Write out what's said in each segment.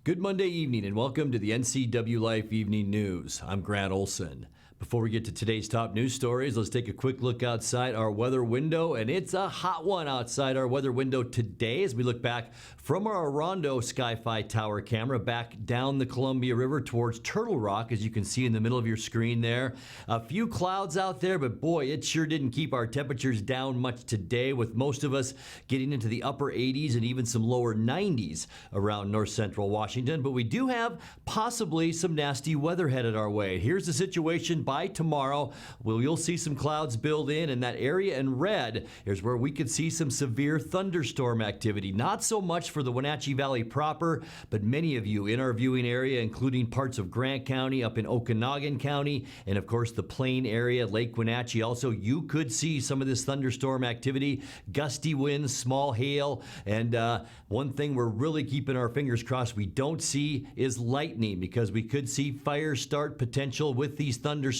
Good Monday evening and welcome to the NCWLIFE Evening News. I'm Grant Olson. Before we get to today's top news stories, let's take a quick look outside our weather window, and it's a hot one outside our weather window today as we look back from our Rondo Sky-Fi Tower camera back down the Columbia River towards Turtle Rock, as you can see in the middle of your screen there. A few clouds out there, but boy, it sure didn't keep our temperatures down much today, with most of us getting into the upper 80s and even some lower 90s around north central Washington. But we do have possibly some nasty weather headed our way. Here's the situation by tomorrow. You'll see some clouds build in that area in red. Here's where we could see some severe thunderstorm activity. Not so much for the Wenatchee Valley proper, but many of you in our viewing area, including parts of Grant County, up in Okanagan County, and of course the Plain area, Lake Wenatchee also, you could see some of this thunderstorm activity, gusty winds, small hail, and one thing we're really keeping our fingers crossed we don't see is lightning, because we could see fire start potential with these thunderstorms,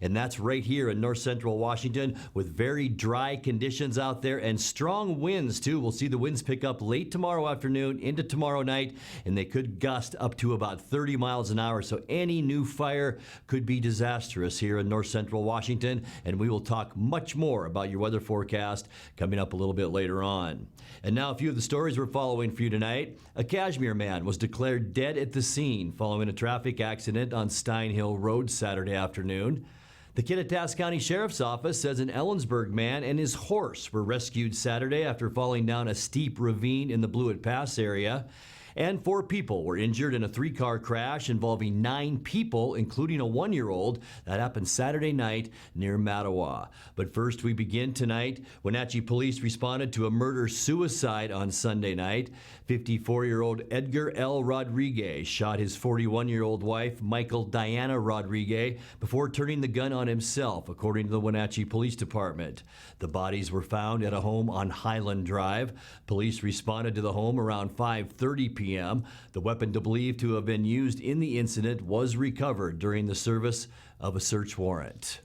and that's right here in north central Washington with very dry conditions out there and strong winds too. We'll see the winds pick up late tomorrow afternoon into tomorrow night, and they could gust up to about 30 miles an hour. So any new fire could be disastrous here in north central Washington, and we will talk much more about your weather forecast coming up a little bit later on. And now a few of the stories we're following for you tonight. A Kashmir man was declared dead at the scene following a traffic accident on Stein Hill Road Saturday afternoon. The Kittitas County Sheriff's Office says an Ellensburg man and his horse were rescued Saturday after falling down a steep ravine in the Blewett Pass area. And 4 people were injured in a 3-car crash involving 9 people, including a 1-year-old. That happened Saturday night near Mattawa. But first, we begin tonight. Wenatchee police responded to a murder-suicide on Sunday night. 54-year-old Edgar L. Rodriguez shot his 41-year-old wife, Michael Diana Rodriguez, before turning the gun on himself, according to the Wenatchee Police Department. The bodies were found at a home on Highland Drive. Police responded to the home around 5:30 p.m. The weapon believed to have been used in the incident was recovered during the service of a search warrant.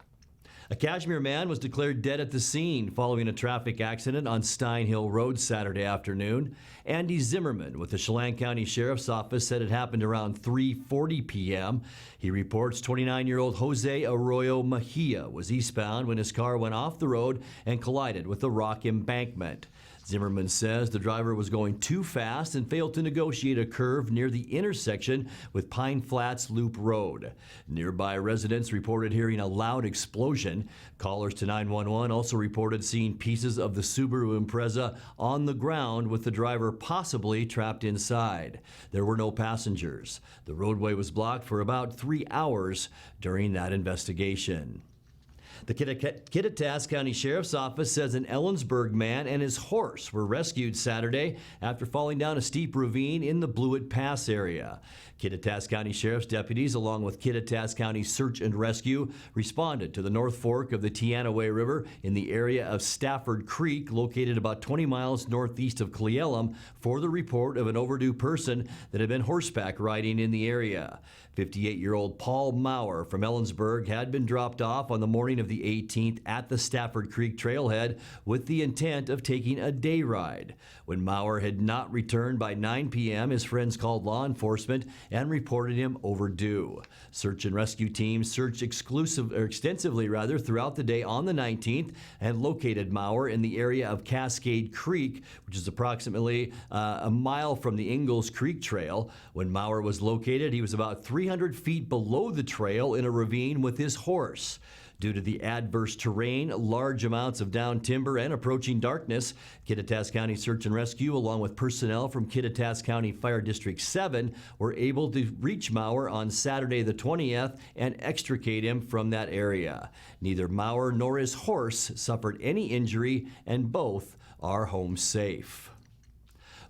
A Kashmir man was declared dead at the scene following a traffic accident on Stein Hill Road Saturday afternoon. Andy Zimmerman with the Chelan County Sheriff's Office said it happened around 3:40 p.m. He reports 29-year-old Jose Arroyo Mejia was eastbound when his car went off the road and collided with the rock embankment. Zimmerman says the driver was going too fast and failed to negotiate a curve near the intersection with Pine Flats Loop Road. Nearby residents reported hearing a loud explosion. Callers to 911 also reported seeing pieces of the Subaru Impreza on the ground with the driver possibly trapped inside. There were no passengers. The roadway was blocked for about 3 hours during that investigation. The Kittitas County Sheriff's Office says an Ellensburg man and his horse were rescued Saturday after falling down a steep ravine in the Blewett Pass area. Kittitas County Sheriff's deputies, along with Kittitas County Search and Rescue, responded to the North Fork of the Teanaway River in the area of Stafford Creek, located about 20 miles northeast of Cle Elum, for the report of an overdue person that had been horseback riding in the area. 58-year-old Paul Maurer from Ellensburg had been dropped off on the morning of the 18th at the Stafford Creek trailhead with the intent of taking a day ride. When Maurer had not returned by 9 p.m., his friends called law enforcement and reported him overdue. Search and rescue teams searched extensively throughout the day on the 19th and located Maurer in the area of Cascade Creek, which is approximately a mile from the Ingalls Creek Trail. When Maurer was located, he was about 300 feet below the trail in a ravine with his horse. Due to the adverse terrain, large amounts of downed timber, and approaching darkness, Kittitas County Search and Rescue, along with personnel from Kittitas County Fire District 7, were able to reach Maurer on Saturday the 20th and extricate him from that area. Neither Maurer nor his horse suffered any injury, and both are home safe.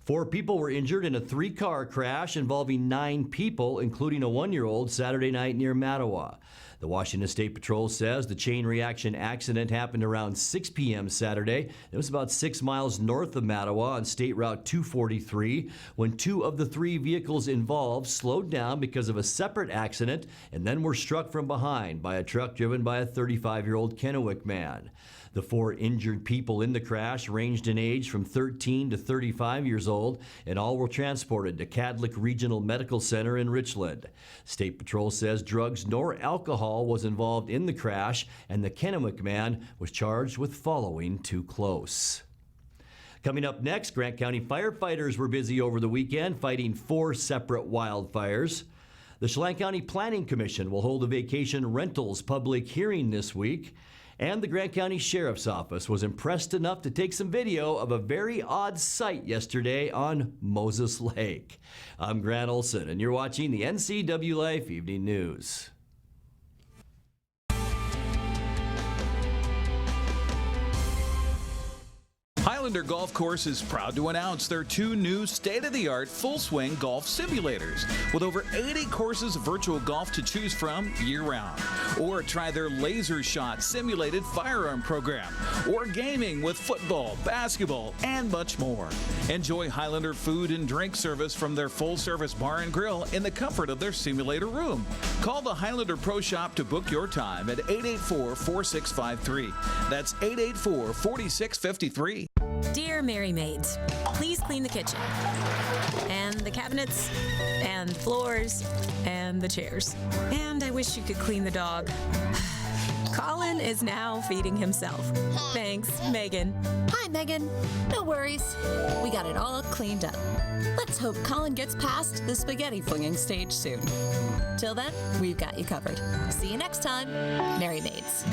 4 people were injured in a 3-car crash involving 9 people, including a 1-year-old, Saturday night near Mattawa. The Washington State Patrol says the chain reaction accident happened around 6 p.m. Saturday. It was about 6 miles north of Mattawa on State Route 243 when 2 of the 3 vehicles involved slowed down because of a separate accident and then were struck from behind by a truck driven by a 35-year-old Kennewick man. The 4 injured people in the crash ranged in age from 13 to 35 years old, and all were transported to Cadlick Regional Medical Center in Richland. State Patrol says drugs nor alcohol was involved in the crash, and the Kennewick man was charged with following too close. Coming up next, Grant County firefighters were busy over the weekend fighting 4 separate wildfires. The Chelan County Planning Commission will hold a vacation rentals public hearing this week. And the Grant County Sheriff's Office was impressed enough to take some video of a very odd sight yesterday on Moses Lake. I'm Grant Olson, and you're watching the NCWLIFE Evening News. Highlander Golf Course is proud to announce their 2 new state-of-the-art full-swing golf simulators with over 80 courses of virtual golf to choose from year-round. Or try their Laser Shot simulated firearm program, or gaming with football, basketball, and much more. Enjoy Highlander food and drink service from their full-service bar and grill in the comfort of their simulator room. Call the Highlander Pro Shop to book your time at 884-4653. That's 884-4653. Dear Merry Maids, please clean the kitchen, and the cabinets, and floors, and the chairs. And I wish you could clean the dog. Colin is now feeding himself. Thanks, Megan. Hi, Megan. No worries. We got it all cleaned up. Let's hope Colin gets past the spaghetti flinging stage soon. Till then, we've got you covered. See you next time. Merry Maids.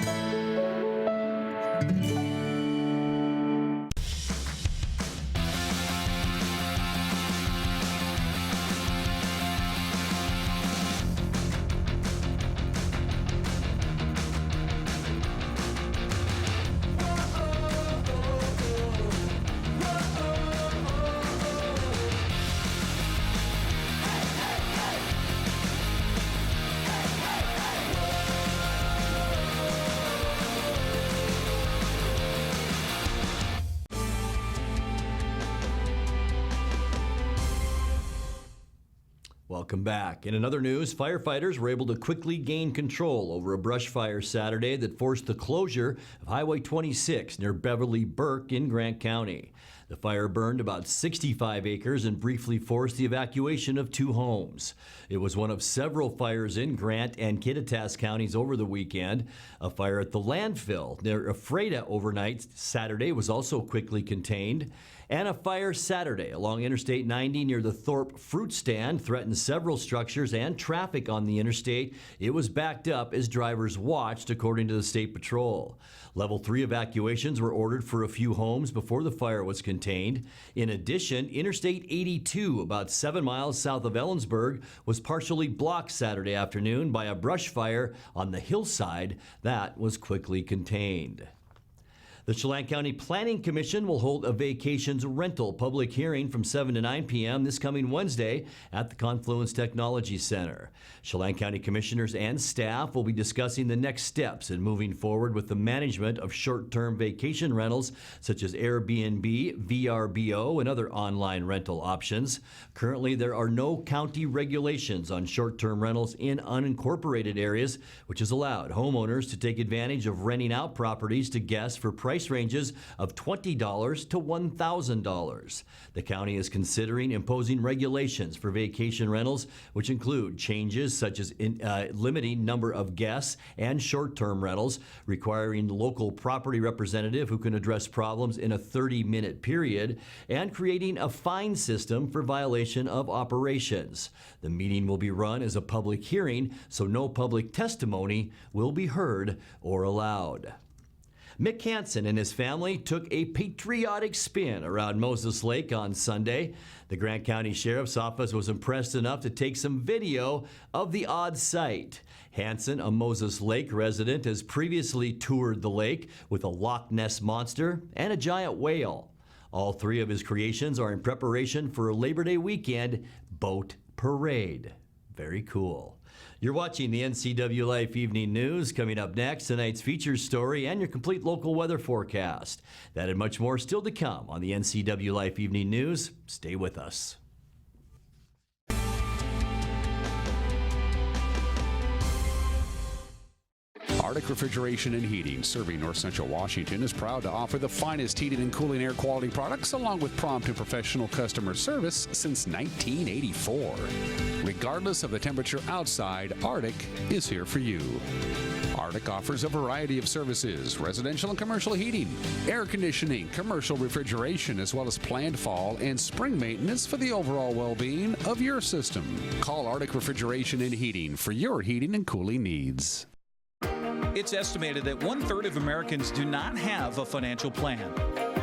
Welcome back. In another news, firefighters were able to quickly gain control over a brush fire Saturday that forced the closure of Highway 26 near Beverly Burke in Grant County. The fire burned about 65 acres and briefly forced the evacuation of 2 homes. It was one of several fires in Grant and Kittitas counties over the weekend. A fire at the landfill near Ephrata overnight Saturday was also quickly contained. And a fire Saturday along Interstate 90 near the Thorpe fruit stand threatened several structures and traffic on the interstate. It was backed up as drivers watched, according to the State Patrol. Level 3 evacuations were ordered for a few homes before the fire was contained. In addition, Interstate 82, about 7 miles south of Ellensburg, was partially blocked Saturday afternoon by a brush fire on the hillside that was quickly contained. The Chelan County Planning Commission will hold a vacations rental public hearing from 7 to 9 p.m. this coming Wednesday at the Confluence Technology Center. Chelan County commissioners and staff will be discussing the next steps in moving forward with the management of short-term vacation rentals such as Airbnb, VRBO, and other online rental options. Currently, there are no county regulations on short-term rentals in unincorporated areas, which has allowed homeowners to take advantage of renting out properties to guests for price ranges of $20 to $1,000. The county is considering imposing regulations for vacation rentals, which include changes such as limiting number of guests and short-term rentals, requiring local property representative who can address problems in a 30-minute period, and creating a fine system for violation of operations. The meeting will be run as a public hearing, so no public testimony will be heard or allowed. Mick Hansen and his family took a patriotic spin around Moses Lake on Sunday. The Grant County Sheriff's Office was impressed enough to take some video of the odd sight. Hansen, a Moses Lake resident, has previously toured the lake with a Loch Ness monster and a giant whale. All 3 of his creations are in preparation for a Labor Day weekend boat parade. Very cool. You're watching the NCWLIFE Evening News. Coming up next, tonight's feature story and your complete local weather forecast. That and much more still to come on the NCWLIFE Evening News. Stay with us. Arctic Refrigeration and Heating, serving North Central Washington, is proud to offer the finest heating and cooling air quality products along with prompt and professional customer service since 1984. Regardless of the temperature outside, Arctic is here for you. Arctic offers a variety of services: residential and commercial heating, air conditioning, commercial refrigeration, as well as planned fall and spring maintenance for the overall well-being of your system. Call Arctic Refrigeration and Heating for your heating and cooling needs. It's estimated that 1/3 of Americans do not have a financial plan.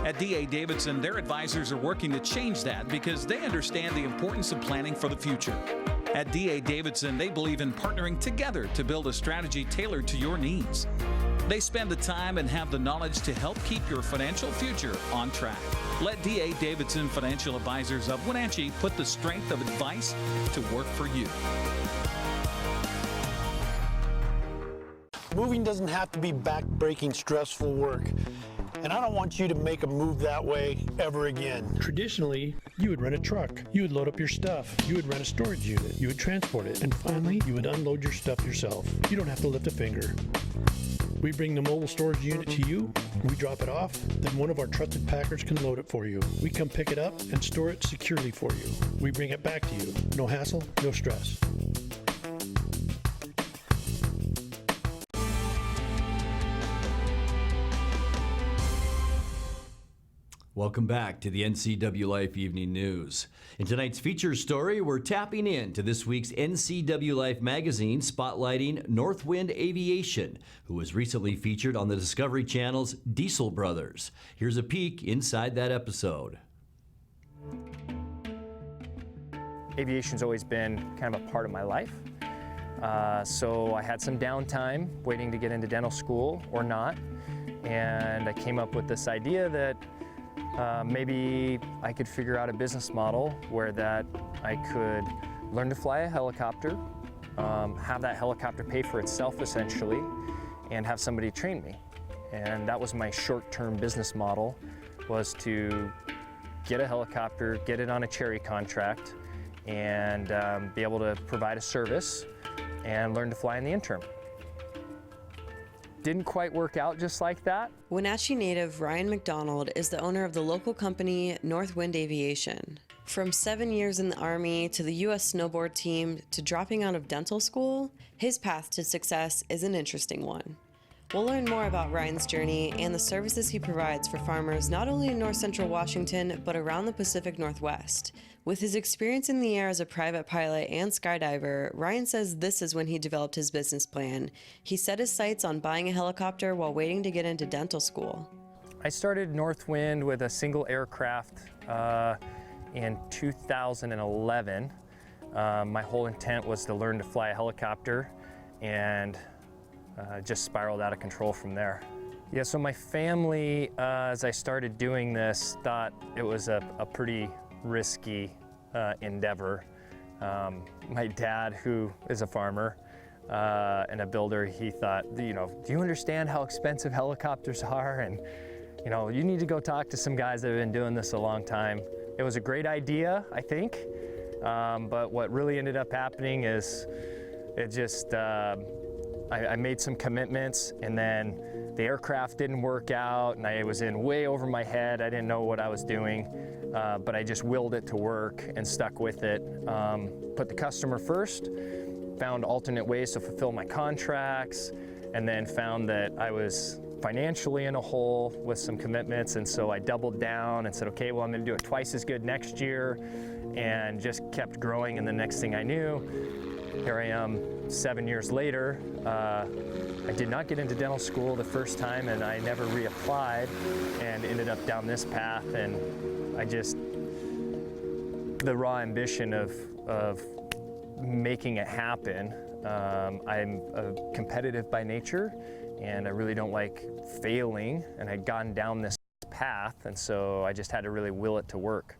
At D.A. Davidson, their advisors are working to change that because they understand the importance of planning for the future. At D.A. Davidson, they believe in partnering together to build a strategy tailored to your needs. They spend the time and have the knowledge to help keep your financial future on track. Let D.A. Davidson Financial Advisors of Wenatchee put the strength of advice to work for you. Moving doesn't have to be back-breaking, stressful work. And I don't want you to make a move that way ever again. Traditionally, you would rent a truck, you would load up your stuff, you would rent a storage unit, you would transport it, and finally, you would unload your stuff yourself. You don't have to lift a finger. We bring the mobile storage unit to you, we drop it off, then one of our trusted packers can load it for you. We come pick it up and store it securely for you. We bring it back to you. No hassle, no stress. Welcome back to the NCWLIFE Evening News. In tonight's feature story, we're tapping into this week's NCWLIFE magazine spotlighting Northwind Aviation, who was recently featured on the Discovery Channel's Diesel Brothers. Here's a peek inside that episode. Aviation's always been kind of a part of my life. So I had some downtime waiting to get into dental school or not, and I came up with this idea that maybe I could figure out a business model where that I could learn to fly a helicopter, have that helicopter pay for itself essentially, and have somebody train me. And that was my short-term business model, was to get a helicopter, get it on a cherry contract, and be able to provide a service and learn to fly in the interim. Didn't quite work out just like that. Wenatchee native Ryan McDonald is the owner of the local company Northwind Aviation. From 7 years in the Army to the U.S. snowboard team to dropping out of dental school, his path to success is an interesting one. We'll learn more about Ryan's journey and the services he provides for farmers not only in North Central Washington, but around the Pacific Northwest. With his experience in the air as a private pilot and skydiver, Ryan says this is when he developed his business plan. He set his sights on buying a helicopter while waiting to get into dental school. I started Northwind with a single aircraft in 2011. My whole intent was to learn to fly a helicopter, and just spiraled out of control from there. Yeah, so my family, as I started doing this, thought it was a pretty risky endeavor. My dad, who is a farmer and a builder, he thought, you know, do you understand how expensive helicopters are? And, you know, you need to go talk to some guys that have been doing this a long time. It was a great idea, I think, but what really ended up happening is it just, I made some commitments, and then the aircraft didn't work out, and I was in way over my head. I didn't know what I was doing, but I just willed it to work and stuck with it. Put the customer first, found alternate ways to fulfill my contracts, and then found that I was financially in a hole with some commitments, and so I doubled down and said, okay, well, I'm gonna do it twice as good next year, and just kept growing, and the next thing I knew, here I am 7 years later. I did not get into dental school the first time, and I never reapplied, and ended up down this path, and I just, the raw ambition of making it happen. I'm competitive by nature, and I really don't like failing, and I'd gone down this path, and so I just had to really will it to work.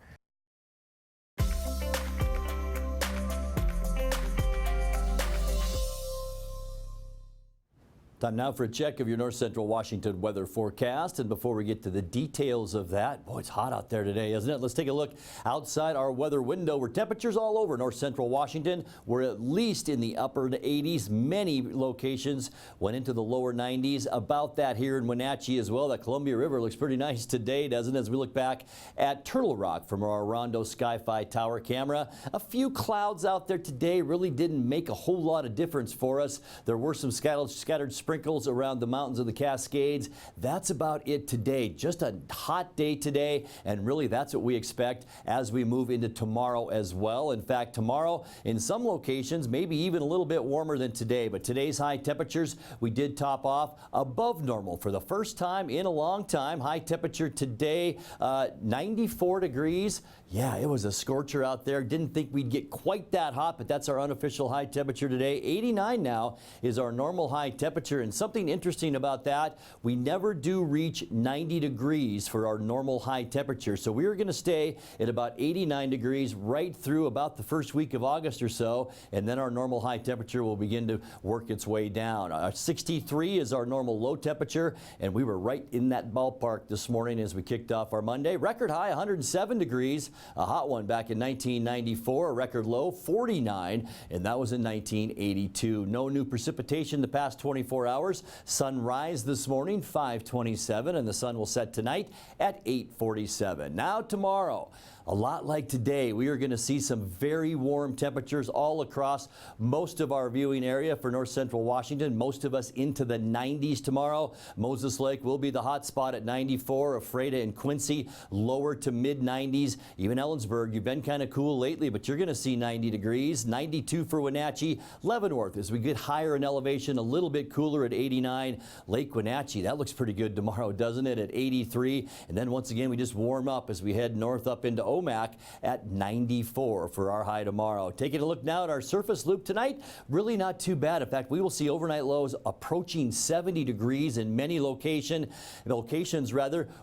Time now for a check of your North Central Washington weather forecast. And before we get to the details of that, boy, it's hot out there today, isn't it? Let's take a look outside our weather window where temperatures all over North Central Washington were at least in the upper 80s. Many locations went into the lower 90s. About that here in Wenatchee as well. That Columbia River looks pretty nice today, doesn't it? As we look back at Turtle Rock from our Rondo Sky-Fi Tower camera. A few clouds out there today really didn't make a whole lot of difference for us. There were some scattered sprinkles around the mountains of the Cascades. That's about it today. Just a hot day today, and really that's what we expect as we move into tomorrow as well. In fact, tomorrow in some locations maybe even a little bit warmer than today, but today's high temperatures we did top off above normal for the first time in a long time. High temperature today 94 degrees. Yeah, it was a scorcher out there. Didn't think we'd get quite that hot, but that's our unofficial high temperature today. 89 now is our normal high temperature, and something interesting about that, we never do reach 90 degrees for our normal high temperature. So we're going to stay at about 89 degrees right through about the first week of August or so, and then our normal high temperature will begin to work its way down. 63 is our normal low temperature, and we were right in that ballpark this morning as we kicked off our Monday. Record high 107 degrees. A hot one back in 1994, a record low 49, and that was in 1982. No new precipitation the past 24 hours. Sunrise this morning 5:27, and the sun will set tonight at 8:47. Now tomorrow, a lot like today, we are going to see some very warm temperatures all across most of our viewing area for North Central Washington. Most of us into the 90s tomorrow. Moses Lake will be the hot spot at 94. Ephrata and Quincy lower to mid 90s. Even Ellensburg, you've been kind of cool lately, but you're going to see 90 degrees. 92 for Wenatchee. Leavenworth, as we get higher in elevation, a little bit cooler at 89. Lake Wenatchee, that looks pretty good tomorrow, doesn't it, at 83. And then once again, we just warm up as we head north up into Omak at 94 for our high tomorrow. Taking a look now at our surface loop tonight, really not too bad. In fact, we will see overnight lows approaching 70 degrees in many locations.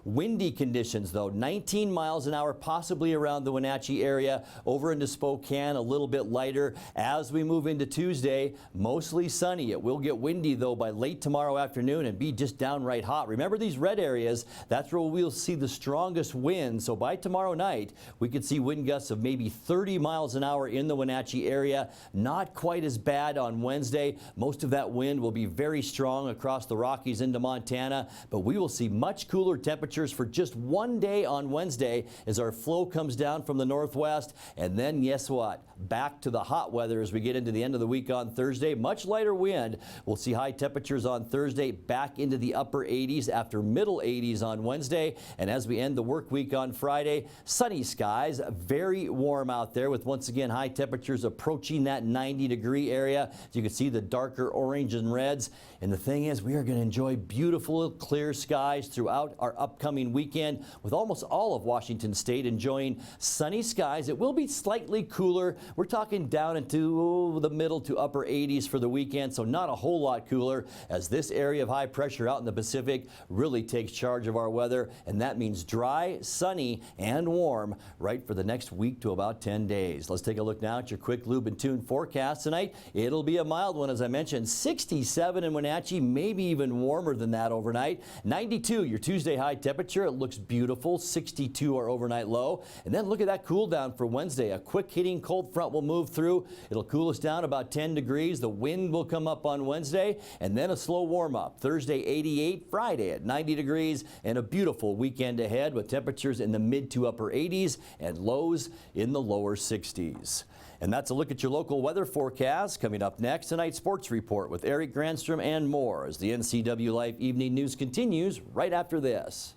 Windy conditions though, 19 miles an hour possibly around the Wenatchee area. Over into Spokane, a little bit lighter. As we move into Tuesday, mostly sunny. It will get windy though by late tomorrow afternoon and be just downright hot. Remember these red areas, that's where we'll see the strongest wind. So by tomorrow night, we could see wind gusts of maybe 30 miles an hour in the Wenatchee area. Not quite as bad on Wednesday. Most of that wind will be very strong across the Rockies into Montana, but we will see much cooler temperatures for just one day on Wednesday as our flow comes down from the northwest. And then guess what? Back to the hot weather as we get into the end of the week on Thursday. Much lighter wind. We'll see high temperatures on Thursday back into the upper 80s after middle 80s on Wednesday. And as we end the work week on Friday, sunny skies, very warm out there with once again high temperatures approaching that 90-degree area. As you can see the darker orange and reds. And the thing is, we are going to enjoy beautiful clear skies throughout our upcoming weekend with almost all of Washington State enjoying sunny skies. It will be slightly cooler. We're talking down into the middle to upper 80s for the weekend, so not a whole lot cooler as this area of high pressure out in the Pacific really takes charge of our weather, and that means dry, sunny, and warm right for the next week to about 10 days. Let's take a look now at your quick lube and tune forecast tonight. It'll be a mild one, as I mentioned. 67 in Wenatchee, maybe even warmer than that overnight. 92 your Tuesday high temperature. It looks beautiful. 62 our overnight low. And then look at that cool down for Wednesday. A quick hitting cold front will move through. It'll cool us down about 10 degrees. The wind will come up on Wednesday, and then a slow warm up. Thursday 88, Friday at 90 degrees, and a beautiful weekend ahead with temperatures in the mid to upper 80s and lows in the lower 60s. And that's a look at your local weather forecast. Coming up next, tonight's sports report with Eric Granstrom and more as the NCWLIFE Evening News continues right after this.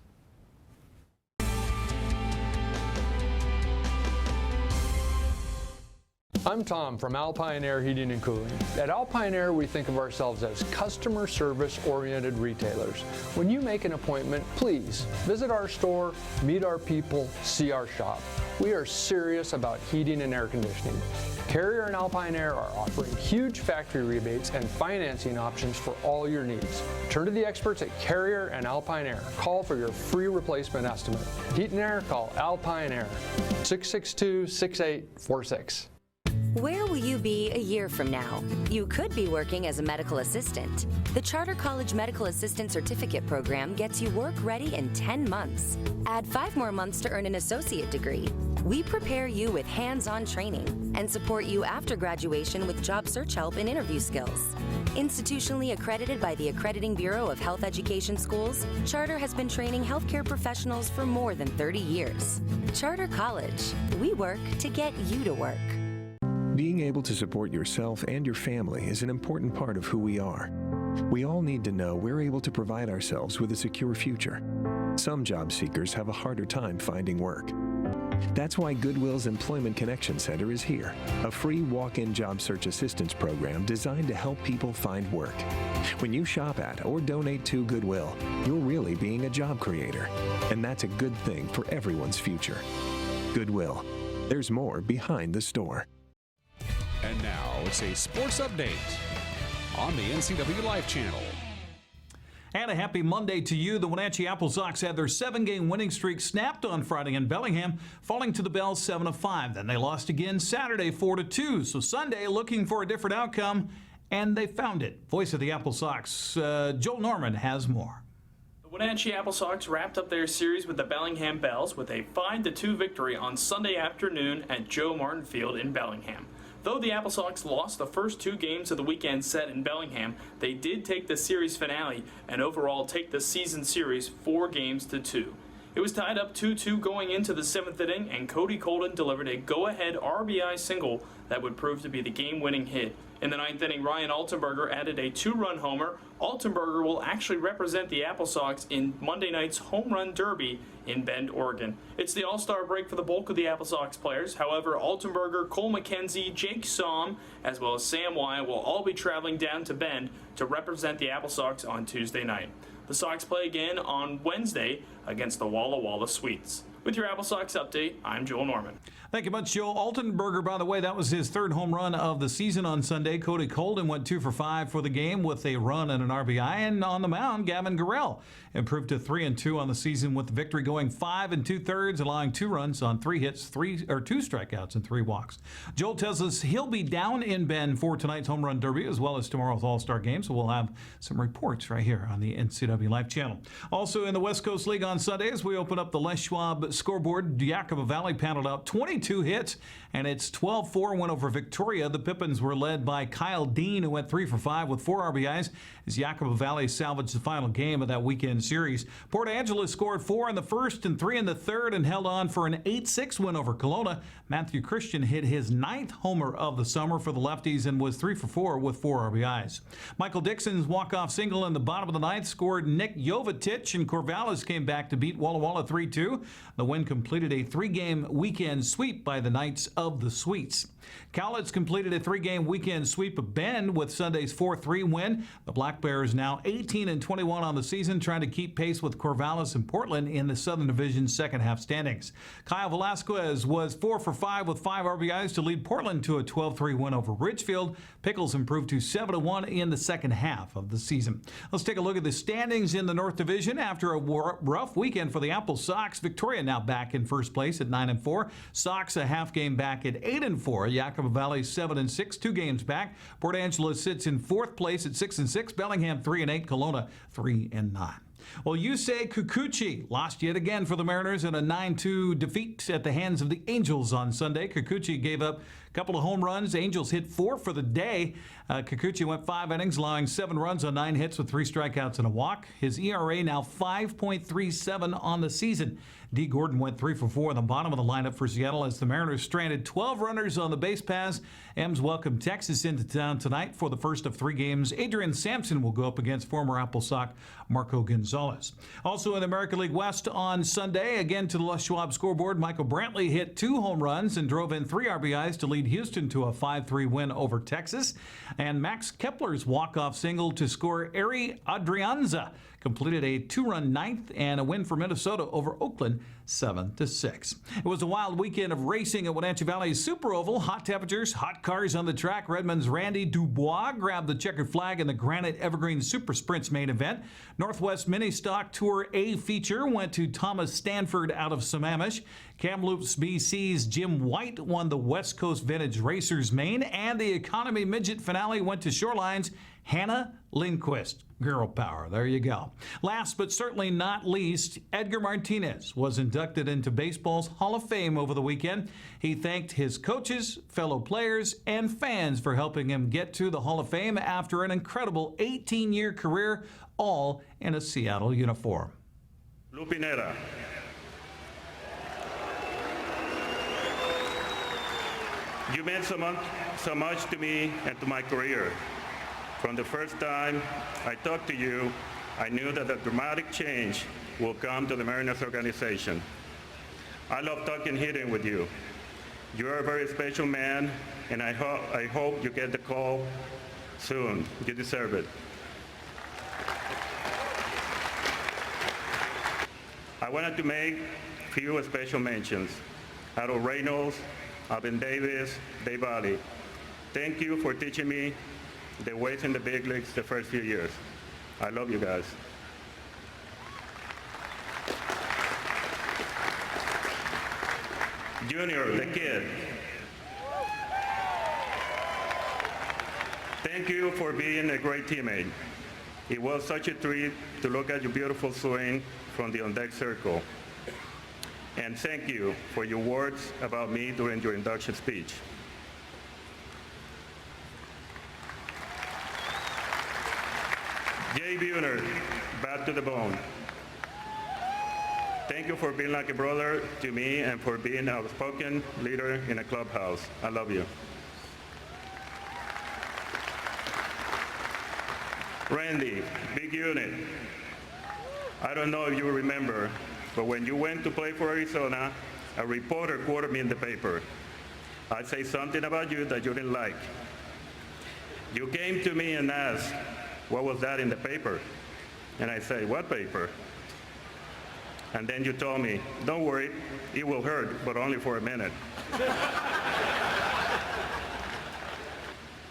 I'm Tom from Alpine Air Heating and Cooling. At Alpine Air, we think of ourselves as customer service-oriented retailers. When you make an appointment, please visit our store, meet our people, see our shop. We are serious about heating and air conditioning. Carrier and Alpine Air are offering huge factory rebates and financing options for all your needs. Turn to the experts at Carrier and Alpine Air. Call for your free replacement estimate. Heat and air, call Alpine Air, 662-6846. Where will you be a year from now? You could be working as a medical assistant. The Charter College Medical Assistant Certificate Program gets you work ready in 10 months. Add 5 more months to earn an associate degree. We prepare you with hands-on training and support you after graduation with job search help and interview skills. Institutionally accredited by the Accrediting Bureau of Health Education Schools, Charter has been training healthcare professionals for more than 30 years. Charter College. We work to get you to work. Being able to support yourself and your family is an important part of who we are. We all need to know we're able to provide ourselves with a secure future. Some job seekers have a harder time finding work. That's why Goodwill's Employment Connection Center is here, a free walk-in job search assistance program designed to help people find work. When you shop at or donate to Goodwill, you're really being a job creator, and that's a good thing for everyone's future. Goodwill. There's more behind the store. And now it's a sports update on the NCWLIFE channel. And a happy Monday to you. The Wenatchee Apple Sox had their 7-game winning streak snapped on Friday in Bellingham, falling to the Bells 7-5. Then they lost again Saturday 4-2. So Sunday looking for a different outcome, and they found it. Voice of the Apple Sox, Joel Norman has more. The Wenatchee Apple Sox wrapped up their series with the Bellingham Bells with a 5-2 victory on Sunday afternoon at Joe Martin Field in Bellingham. Though the Apple Sox lost the first 2 games of the weekend set in Bellingham, they did take the series finale and overall take the season series 4-2. It was tied up 2-2 going into the 7th inning, and Cody Colden delivered a go-ahead RBI single that would prove to be the game-winning hit. In the 9th inning, Ryan Altenberger added a 2-run homer. Altenberger will actually represent the Apple Sox in Monday night's Home Run Derby in Bend, Oregon. It's the All-Star break for the bulk of the Apple Sox players. However, Altenberger, Cole McKenzie, Jake Somm, as well as Sam Wye will all be traveling down to Bend to represent the Apple Sox on Tuesday night. The Sox play again on Wednesday against the Walla Walla Sweets. With your Apple Sox update, I'm Joel Norman. Thank you much, Joe. Altenberger, by the way, that was his 3rd home run of the season on Sunday. Cody Colden went 2 for 5 for the game with a run and an RBI. And on the mound, Gavin Garrell improved to 3-2 on the season with the victory, going 5 2/3, allowing 2 runs on 3 hits, 2 strikeouts, and 3 walks. Joel tells us he'll be down in Bend for tonight's Home Run Derby as well as tomorrow's All-Star Game, so we'll have some reports right here on the NCWLIFE channel. Also in the West Coast League on Sunday, as we open up the Les Schwab scoreboard, Yakima Valley paddled out 22 hits, and it's 12-4 win over Victoria. The Pippins were led by Kyle Dean, who went 3 for 5 with 4 RBIs, as Yakima Valley salvaged the final game of that weekend series. Port Angeles scored 4 in the first and 3 in the third and held on for an 8-6 win over Kelowna. Matthew Christian hit his 9th homer of the summer for the lefties and was 3 for 4 with 4 RBIs. Michael Dixon's walk-off single in the bottom of the 9th scored Nick Jovetic, and Corvallis came back to beat Walla Walla 3-2. The win completed a 3-game weekend sweep by the Knights of the Sweets. Cowlitz completed a 3-game weekend sweep of Bend with Sunday's 4-3 win. The Black Bears now 18-21 on the season, trying to keep pace with Corvallis and Portland in the Southern Division's second-half standings. Kyle Velasquez was 4 for 5 with 5 RBIs to lead Portland to a 12-3 win over Ridgefield. Pickles improved to 7-1 in the second half of the season. Let's take a look at the standings in the North Division. After a rough weekend for the Apple Sox, Victoria now back in first place at 9-4. Sox a half game back at 8-4. Yakima Valley 7-6, 2 games back. Port Angeles sits in 4th place at 6-6. Bellingham 3-8. Kelowna 3-9. Well, Yusei Kikuchi lost yet again for the Mariners in a 9-2 defeat at the hands of the Angels on Sunday. Kikuchi gave up a couple of home runs. Angels hit 4 for the day. Kikuchi went 5 innings, allowing 7 runs on 9 hits with 3 strikeouts and a walk. His ERA now 5.37 on the season. D. Gordon went 3 for 4 in the bottom of the lineup for Seattle as the Mariners stranded 12 runners on the base paths. M's welcome Texas into town tonight for the first of 3 games. Adrian Sampson will go up against former Apple Sox Marco Gonzalez. Also in the American League West on Sunday, again to the Les Schwab scoreboard, Michael Brantley hit 2 home runs and drove in 3 RBIs to lead Houston to a 5-3 win over Texas. And Max Kepler's walk-off single to score Eri Adrianza completed a 2-run ninth and a win for Minnesota over Oakland 7-6. It was a wild weekend of racing at Wenatchee Valley's Super Oval. Hot temperatures, hot cars on the track. Redmond's Randy Dubois grabbed the checkered flag in the Granite Evergreen Super Sprints main event. Northwest Mini Stock Tour A feature went to Thomas Stanford out of Sammamish. Kamloops BC's Jim White won the West Coast Vintage Racers main, and the Economy Midget finale went to Shoreline's Hannah Lindquist. Girl power. There you go. Last but certainly not least, Edgar Martinez was inducted into baseball's Hall of Fame over the weekend. He thanked his coaches, fellow players, and fans for helping him get to the Hall of Fame after an incredible 18-year career, all in a Seattle uniform. Lupinera. You meant so much to me and to my career. From the first time I talked to you, I knew that a dramatic change will come to the Mariners organization. I love talking hitting with you. You're a very special man, and I hope you get the call soon. You deserve it. I wanted to make a few special mentions. Harold Reynolds, Alvin Davis, Dave Valley. Thank you for teaching me the ways in the big leagues the first few years. I love you guys. Junior, the kid. Thank you for being a great teammate. It was such a treat to look at your beautiful swing from the on-deck circle. And thank you for your words about me during your induction speech. Jay Buhner, bat to the bone. Thank you for being like a brother to me and for being an outspoken leader in a clubhouse. I love you. Randy, big unit. I don't know if you remember, but when you went to play for Arizona, a reporter quoted me in the paper. I say something about you that you didn't like. You came to me and asked, what was that in the paper? And I say, what paper? And then you told me, don't worry, it will hurt, but only for a minute.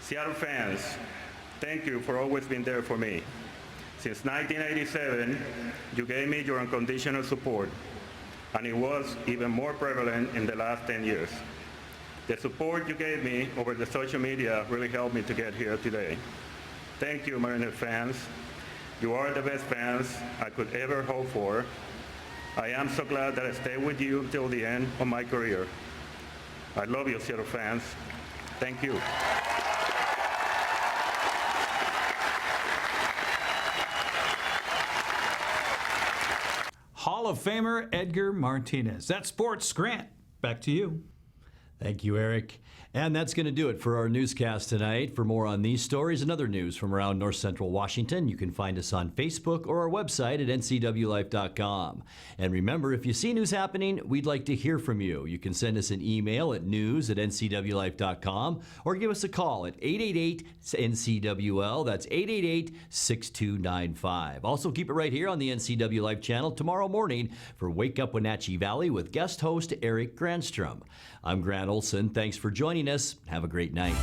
Seattle fans, thank you for always being there for me. Since 1987, you gave me your unconditional support, and it was even more prevalent in the last 10 years. The support you gave me over the social media really helped me to get here today. Thank you, Mariners fans. You are the best fans I could ever hope for. I am so glad that I stayed with you until the end of my career. I love you, Seattle fans. Thank you. Hall of Famer Edgar Martinez. That's Sports. Grant, back to you. Thank you, Eric. And that's going to do it for our newscast tonight. For more on these stories and other news from around North Central Washington, you can find us on Facebook or our website at ncwlife.com. And remember, if you see news happening, we'd like to hear from you. You can send us an email at news@ncwlife.com or give us a call at 888-NCWL. That's 888-6295. Also, keep it right here on the NCW Life channel tomorrow morning for Wake Up Wenatchee Valley with guest host Eric Granstrom. I'm Grant Olson. Thanks for joining us. Have a great night.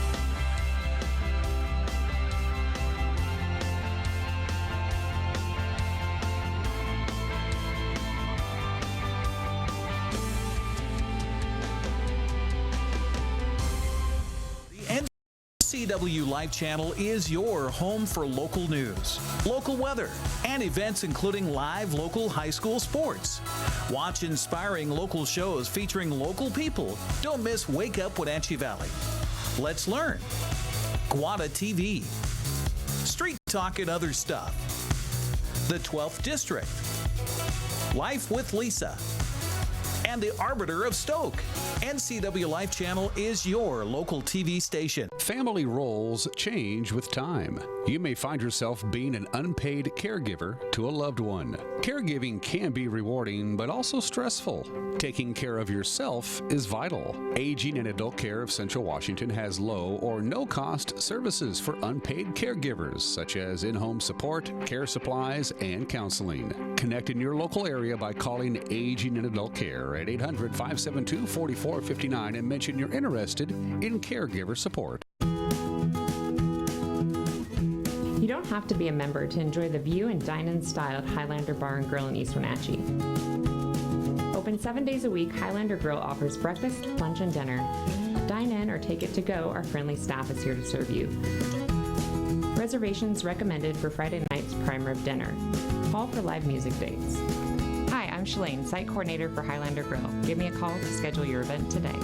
NCW Life channel is your home for local news, local weather, and events including live local high school sports. Watch inspiring local shows featuring local people. Don't miss Wake Up Wenatchee Valley. Let's Learn, Guada TV, Street Talk and Other Stuff, the 12th District, Life with Lisa, and and the arbiter of Stoke. NCWLIFE Channel is your local TV station. Family roles change with time. You may find yourself being an unpaid caregiver to a loved one. Caregiving can be rewarding, but also stressful. Taking care of yourself is vital. Aging and Adult Care of Central Washington has low or no cost services for unpaid caregivers, such as in-home support, care supplies, and counseling. Connect in your local area by calling Aging and Adult Care at 800-572-4459 and mention you're interested in caregiver support. You don't have to be a member to enjoy the view and dine-in style at Highlander Bar and Grill in East Wenatchee. Open 7 days a week, Highlander Grill offers breakfast, lunch, and dinner. Dine in or take it to go, our friendly staff is here to serve you. Reservations recommended for Friday night's prime rib dinner. Call for live music dates. Hi, I'm Shalane, site coordinator for Highlander Grill. Give me a call to schedule your event today.